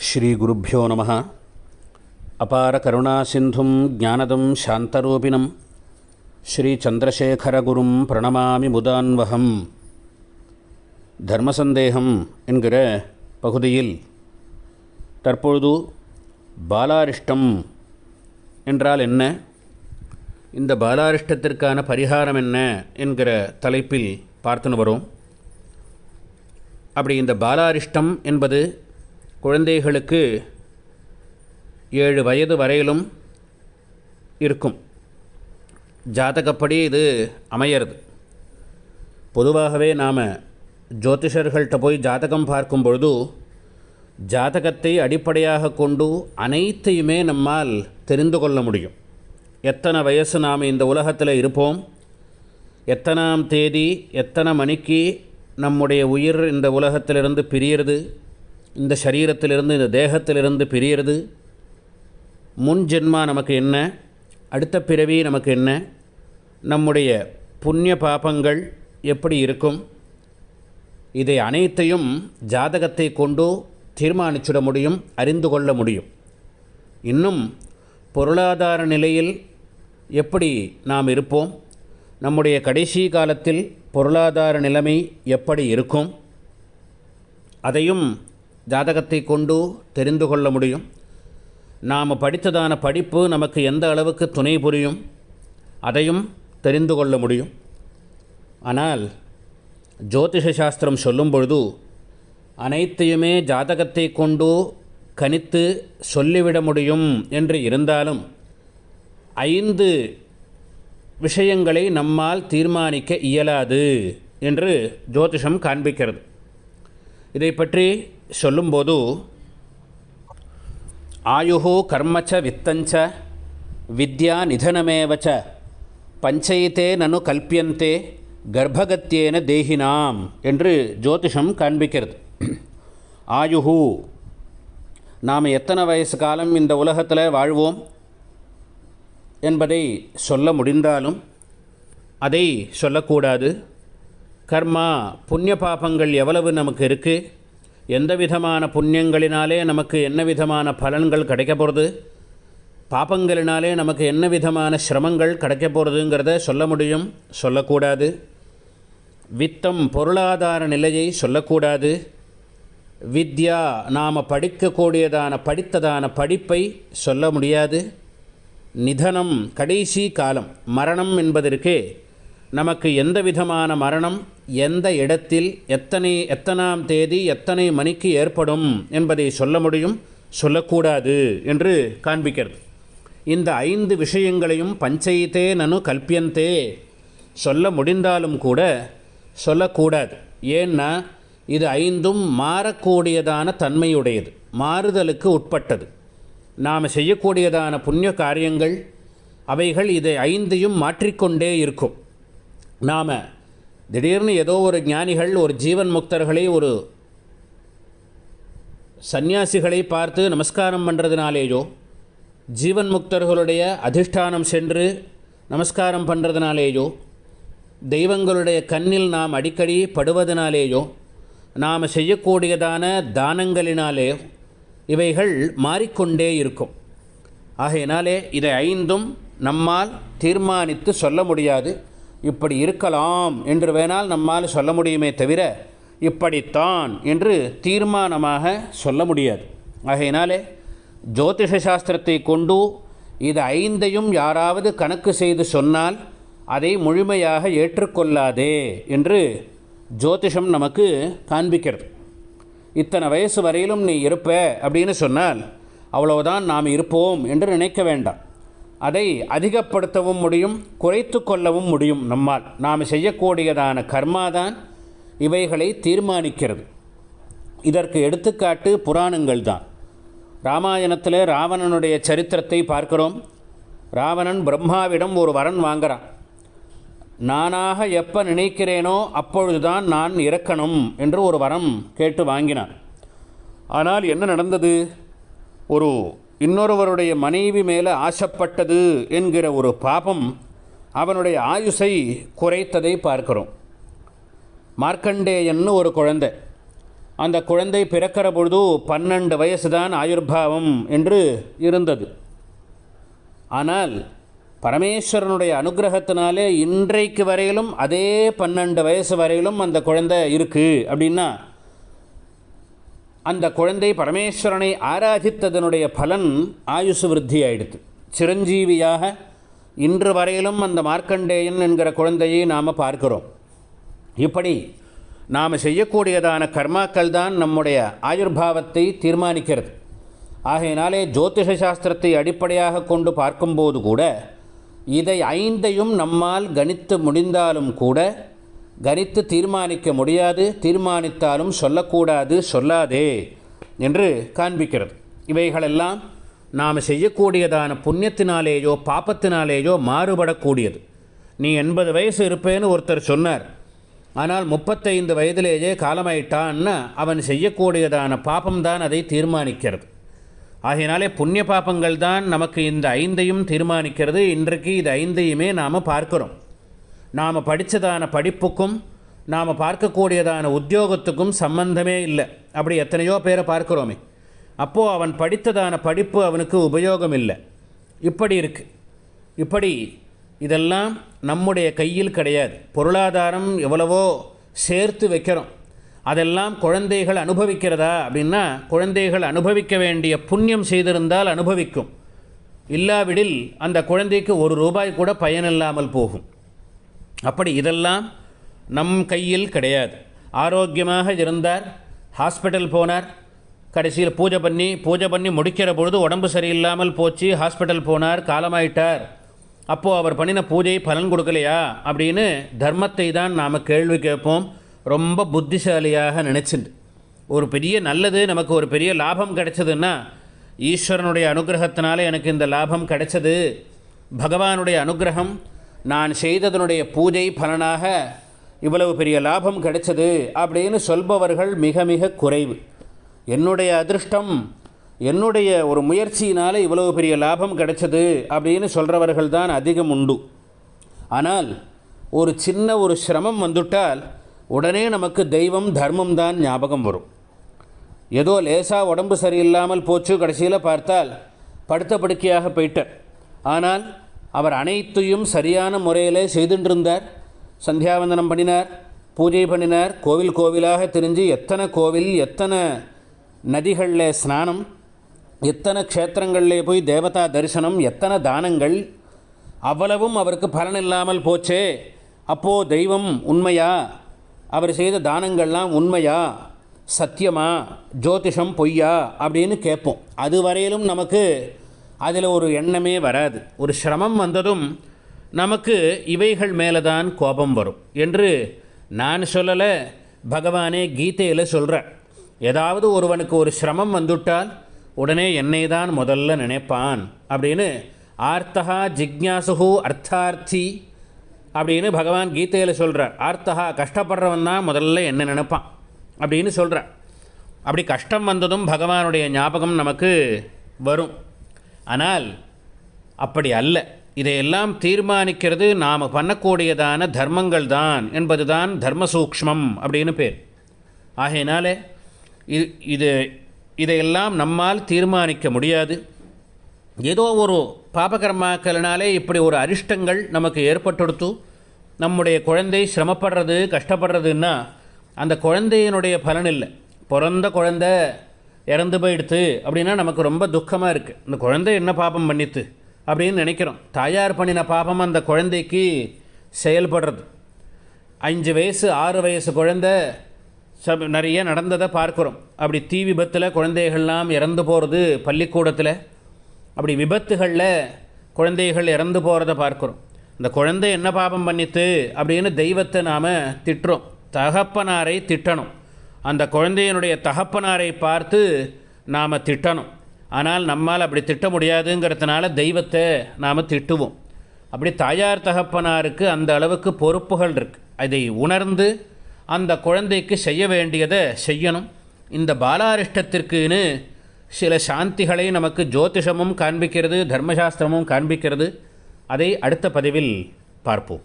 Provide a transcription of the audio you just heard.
ஸ்ரீகுருப்போ நம. அபார கருணாசிந்தும் ஞானதம் சாந்தரூபிணம் ஸ்ரீச்சந்திரசேகரகுரும் பிரணமாமி முதான்வகம். தர்மசந்தேகம் என்கிற பகுதியில் தற்பொழுது பாலாரிஷ்டம் என்றால் என்ன, இந்த பாலாரிஷ்டத்திற்கான பரிகாரம் என்ன என்கிற தலைப்பில் பார்த்துன்னு வரும். அப்படி இந்த பாலாரிஷ்டம் என்பது குழந்தைகளுக்கு 7 வயது வரையிலும் இருக்கும். ஜாதகப்படி இது அமையிறது. பொதுவாகவே நாம் ஜோதிஷர்கள்ட்ட போய் ஜாதகம் பார்க்கும் பொழுது ஜாதகத்தை அடிப்படையாக கொண்டு அனைத்தையுமே நம்மால் தெரிந்து கொள்ள முடியும். எத்தனை வயசு நாம் இந்த உலகத்தில் இருப்போம், எத்தனாம் தேதி எத்தனை மணிக்கு நம்முடைய உயிர் இந்த உலகத்திலிருந்து பிரியிறது, இந்த சரீரத்திலிருந்து இந்த தேகத்திலிருந்து பிரியிறது, முன் ஜென்மா நமக்கு என்ன, அடுத்த பிறவி நமக்கு என்ன, நம்முடைய புண்ணிய பாபங்கள் எப்படி இருக்கும், இதை அனைத்தையும் ஜாதகத்தை கொண்டு தீர்மானிச்சுட முடியும், அறிந்து கொள்ள முடியும். இன்னும் பொருளாதார நிலையில் எப்படி நாம் இருப்போம், நம்முடைய கடைசி காலத்தில் பொருளாதார நிலைமை எப்படி இருக்கும், அதையும் ஜாதகத்தை கொண்டு தெரிந்து கொள்ள முடியும். நாம் படித்ததான படிப்பு நமக்கு எந்த அளவுக்கு துணை புரியும், அதையும் தெரிந்து கொள்ள முடியும். ஆனால் ஜோதிஷ சாஸ்திரம் சொல்லும் பொழுது அனைத்தையுமே ஜாதகத்தை கொண்டு கணித்து சொல்லிவிட முடியும் என்று இருந்தாலும் 5 விஷயங்களை நம்மால் தீர்மானிக்க இயலாது என்று ஜோதிஷம் காண்பிக்கிறது. இதை பற்றி சொல்லும்போது ஆயுஹு கர்மச்ச வித்தஞ்ச வித்யா நிதனமேவச்ச பஞ்சைத்தே நனு கல்பியந்தே கர்ப்பகத்தியேன தேகினாம் என்று ஜோதிஷம் காண்பிக்கிறது. ஆயுஹு, நாம் எத்தனை வயசு காலம் இந்த உலகத்தில் வாழ்வோம் என்பதை சொல்ல முடிந்தாலும் அதை சொல்லக்கூடாது. கர்மா, புண்ணிய பாபங்கள் எவ்வளவு நமக்கு இருக்குது, எந்த விதமான புண்ணியங்களினாலே நமக்கு என்ன விதமான பலன்கள் கிடைக்க போகிறது, பாபங்களினாலே நமக்கு என்ன விதமான சிரமங்கள் கிடைக்க போகிறதுங்கிறத சொல்ல முடியும், சொல்லக்கூடாது. வித்தம், பொருளாதார நிலையை சொல்லக்கூடாது. வித்யா, நாம் படித்ததான படிப்பை சொல்ல முடியாது. நிதனம், கடைசி காலம், மரணம் என்பதற்கு நமக்கு எந்த விதமான மரணம், எந்த இடத்தில், எத்தனாம் தேதி எத்தனை மணிக்கு ஏற்படும் என்பதை சொல்ல முடியும், சொல்லக்கூடாது என்று காண்பிக்கிறது. இந்த 5 விஷயங்களையும் பஞ்சைத்தே நனு கல்பியந்தே, சொல்ல முடிந்தாலும் கூட சொல்லக்கூடாது. ஏன்னா இது 5ம் மாறக்கூடியதான தன்மையுடையது, மாறுதலுக்கு உட்பட்டது. நாம் செய்யக்கூடியதான புண்ணிய காரியங்கள் அவைகள் இதை 5ஐயும் மாற்றிக்கொண்டே இருக்கும். நாம் திடீர்னு ஏதோ ஒரு ஞானிகள், ஒரு ஜீவன் முக்தர்களை, ஒரு சந்நியாசிகளை பார்த்து நமஸ்காரம் பண்ணுறதுனாலேயோ, ஜீவன் முக்தர்களுடைய அதிஷ்டானம் சென்று நமஸ்காரம் பண்ணுறதுனாலேயோ, தெய்வங்களுடைய கண்ணில் நாம் அடிக்கடி படுவதனாலேயோ, நாம் செய்யக்கூடியதான தானங்களினாலே இவைகள் மாறிக்கொண்டே இருக்கும். ஆகையினாலே இதை 5ம் நம்மால் தீர்மானித்து சொல்ல முடியாது. இப்படி இருக்கலாம் என்று வேணால் நம்மால் சொல்ல முடியுமே தவிர இப்படித்தான் என்று தீர்மானமாக சொல்ல முடியாது. ஆகையினாலே ஜோதிஷ சாஸ்திரத்தை கொண்டு இது 5ஐயும் யாராவது கணக்கு செய்து சொன்னால் அதை முழுமையாக ஏற்றுக்கொள்ளாதே என்று ஜோதிஷம் நமக்கு காண்பிக்கிறது. இத்தனை வயசு வரையிலும் நீ இருப்ப அப்படின்னு சொன்னால் அவ்வளவுதான் நாம் இருப்போம் என்று நினைக்க வேண்டாம். அதை அதிகப்படுத்தவும் முடியும், குறைத்து கொள்ளவும் முடியும். நம்மால் நாம் செய்யக்கூடியதான கர்மாதான் இவைகளை தீர்மானிக்கிறது. இதற்கு எடுத்துக்காட்டு புராணங்கள் தான். ராமாயணத்தில் ராவணனுடைய சரித்திரத்தை பார்க்கிறோம். ராவணன் பிரம்மாவிடம் ஒரு வரன் வாங்குகிறான். நானாக எப்போ நினைக்கிறேனோ அப்பொழுதுதான் நான் இறக்கணும் என்று ஒரு வரம் கேட்டு வாங்கினான். ஆனால் என்ன நடந்தது? இன்னொருவருடைய மனைவி மேலே ஆசைப்பட்டது என்கிற ஒரு பாபம் அவனுடைய ஆயுசை குறைத்ததை பார்க்கிறோம். மார்க்கண்டேயன்னு ஒரு குழந்தை, அந்த குழந்தை பிறக்கிற பொழுது 12 வயசு தான் ஆயுர்பாவம் என்று இருந்தது. ஆனால் பரமேஸ்வரனுடைய அனுகிரகத்தினாலே இன்றைக்கு வரையிலும் அதே 12 வயசு வரையிலும் அந்த குழந்தை இருக்குது. அப்படின்னா அந்த குழந்தை பரமேஸ்வரனை ஆராதித்ததனுடைய பலன் ஆயுசு விருத்தி ஆயிடுது. சிரஞ்சீவியாக இன்று வரையிலும் அந்த மார்க்கண்டேயன் என்கிற குழந்தையை நாம் பார்க்கிறோம். இப்படி நாம் செய்யக்கூடியதான கர்மாக்கள் தான் நம்முடைய ஆயுர்பாவத்தை தீர்மானிக்கிறது. ஆகையினாலே ஜோதிஷ சாஸ்திரத்தை அடிப்படையாக கொண்டு பார்க்கும்போது கூட இதை 5ஐயும் நம்மால் கணித்து முடிந்தாலும் கூட கணித்து தீர்மானிக்க முடியாது, தீர்மானித்தாலும் சொல்லக்கூடாது, சொல்லாதே என்று காண்பிக்கிறது. இவைகளெல்லாம் நாம் செய்யக்கூடியதான புண்ணியத்தினாலேயோ பாப்பத்தினாலேயோ மாறுபடக்கூடியது. நீ 80 வயசு இருப்பேன்னு ஒருத்தர் சொன்னார். ஆனால் 35 வயதிலேயே காலமாயிட்டான்னா அவன் செய்யக்கூடியதான பாப்பம்தான் அதை தீர்மானிக்கிறது. ஆகையினாலே புண்ணிய பாப்பங்கள் தான் நமக்கு இந்த 5ஐயும் தீர்மானிக்கிறது. இன்றைக்கு இது 5ஐயுமே நாம் பார்க்கிறோம். நாம் படித்ததான படிப்புக்கும் நாம் பார்க்கக்கூடியதான உத்தியோகத்துக்கும் சம்பந்தமே இல்லை. அப்படி எத்தனையோ பேரை பார்க்குறோமே. அப்போது அவன் படித்ததான படிப்பு அவனுக்கு உபயோகம் இல்லை. இப்படி இருக்குது. இப்படி இதெல்லாம் நம்முடைய கையில் கிடையாது. பொருளாதாரம் எவ்வளவோ சேர்த்து வைக்கிறோம். அதெல்லாம் குழந்தைகள் அனுபவிக்கிறதா அப்படின்னா குழந்தைகள் அனுபவிக்க வேண்டிய புண்ணியம் செய்திருந்தால் அனுபவிக்கும். இல்லாவிடில் அந்த குழந்தைக்கு ₹1 கூட பயனில்லாமல் போகும். அப்படி இதெல்லாம் நம் கையில் கிடையாது. ஆரோக்கியமாக இருந்தார், ஹாஸ்பிட்டல் போனார், கடைசியில் பூஜை பண்ணி முடிக்கிற பொழுது உடம்பு சரியில்லாமல் போச்சு, ஹாஸ்பிட்டல் போனார், காலமாயிட்டார். அப்போது அவர் பண்ணின பூஜை பலன் கொடுக்கலையா அப்படின்னு தர்மத்தை தான் நாம் கேள்வி கேட்போம். ரொம்ப புத்திசாலியாக நினச்சிண்டு ஒரு பெரிய நல்லது, நமக்கு ஒரு பெரிய லாபம் கிடைச்சதுன்னா ஈஸ்வரனுடைய அனுகிரகத்தினால எனக்கு இந்த லாபம் கிடைச்சது, பகவானுடைய அனுகிரகம், நான் செய்ததனுடைய பூஜை பலனாக இவ்வளவு பெரிய லாபம் கிடைச்சது அப்படின்னு சொல்பவர்கள் மிக மிக குறைவு. என்னுடைய அதிர்ஷ்டம், என்னுடைய ஒரு முயற்சியினால் இவ்வளவு பெரிய லாபம் கிடைச்சது அப்படின்னு சொல்கிறவர்கள் தான் அதிகம் உண்டு. ஆனால் ஒரு சின்ன ஒரு சிரமம் வந்துட்டால் உடனே நமக்கு தெய்வம் தர்மம் தான் ஞாபகம் வரும். ஏதோ லேசாக உடம்பு சரியில்லாமல் போச்சு, கடைசியில் பார்த்தால் படுத்த படுக்கையாக போயிட்டார். ஆனால் அவர் அனைத்தையும் சரியான முறையில் செய்துன்றிருந்தார். சந்தியாவந்தனம் பண்ணினார், பூஜை பண்ணினார், கோவிலாக தெரிஞ்சு எத்தனை கோவில், எத்தனை நதிகளில் ஸ்நானம், எத்தனை க்ஷேத்திரங்களில் போய் தேவதா தரிசனம், எத்தனை தானங்கள், அவ்வளவும் அவருக்கு பலன் இல்லாமல் போச்சே. அப்போது தெய்வம் உண்மையா, அவர் செய்த தானங்கள்லாம் உண்மையா, சத்தியமா, ஜோதிஷம் பொய்யா அப்படின்னு கேட்போம். அதுவரையிலும் நமக்கு அதில் ஒரு எண்ணமே வராது. ஒரு சிரமம் வந்ததும் நமக்கு இவைகள் மேலே தான் கோபம் வரும் என்று நான் சொல்லலை, பகவானே கீதையில் சொல்கிறார். ஏதாவது ஒருவனுக்கு ஒரு சிரமம் வந்துவிட்டால் உடனே என்னை தான் முதல்ல நினைப்பான் அப்படின்னு. ஆர்த்தகா ஜிக்ஞாசுகு அர்த்தார்த்தி அப்படின்னு பகவான் கீதையில் சொல்கிறார். ஆர்த்தகா கஷ்டப்படுறவன் தான் முதல்ல என்ன நினைப்பான் அப்படின்னு சொல்கிறார். அப்படி கஷ்டம் வந்ததும் பகவானுடைய ஞாபகம் நமக்கு வரும். ஆனால் அப்படி அல்ல. இதையெல்லாம் தீர்மானிக்கிறது நாம் பண்ணக்கூடியதான தர்மங்கள் தான் என்பது தான் தர்மசூக்ஷ்மம் அப்படின்னு பேர். ஆகையினாலே இதையெல்லாம் நம்மால் தீர்மானிக்க முடியாது. ஏதோ ஒரு பாபகர்மாக்களினாலே இப்படி ஒரு அரிஷ்டங்கள் நமக்கு ஏற்பட்டுடுத்து நம்முடைய குழந்தை சிரமப்படுறது, கஷ்டப்படுறதுன்னா அந்த குழந்தையினுடைய பலன் இல்லை. பிறந்த குழந்தை இறந்து போயிடுத்து அப்படின்னா நமக்கு ரொம்ப துக்கமாக இருக்குது. இந்த குழந்தை என்ன பாபம் பண்ணித்து அப்படின்னு நினைக்கிறோம். தாயார் பண்ணின பாபம் அந்த குழந்தைக்கு செயல்படுறது. 5 வயசு 6 வயசு குழந்தை நிறைய நடந்ததை பார்க்குறோம். அப்படி தீ விபத்தில் குழந்தைகள்லாம் இறந்து போகிறது பள்ளிக்கூடத்தில். அப்படி விபத்துகளில் குழந்தைகள் இறந்து போகிறத பார்க்குறோம். இந்த குழந்தை என்ன பாபம் பண்ணித்து அப்படின்னு தெய்வத்தை நாம் திட்டுறோம். தகப்பனாரை திட்டணும். அந்த குழந்தையினுடைய தகப்பனாரை பார்த்து நாம் திட்டணும். ஆனால் நம்மால் அப்படி திட்ட முடியாதுங்கிறதுனால தெய்வத்தை நாம் திட்டுவோம். அப்படி தாயார் தகப்பனாருக்கு அந்த அளவுக்கு பொறுப்புகள் இருக்குது. அதை உணர்ந்து அந்த குழந்தைக்கு செய்ய வேண்டியதை செய்யணும். இந்த பாலாரிஷ்டத்திற்குன்னு சில சாந்திகளை நமக்கு ஜோதிஷமும் காண்பிக்கிறது, தர்மசாஸ்திரமும் காண்பிக்கிறது. அதை அடுத்த பதிவில் பார்ப்போம்.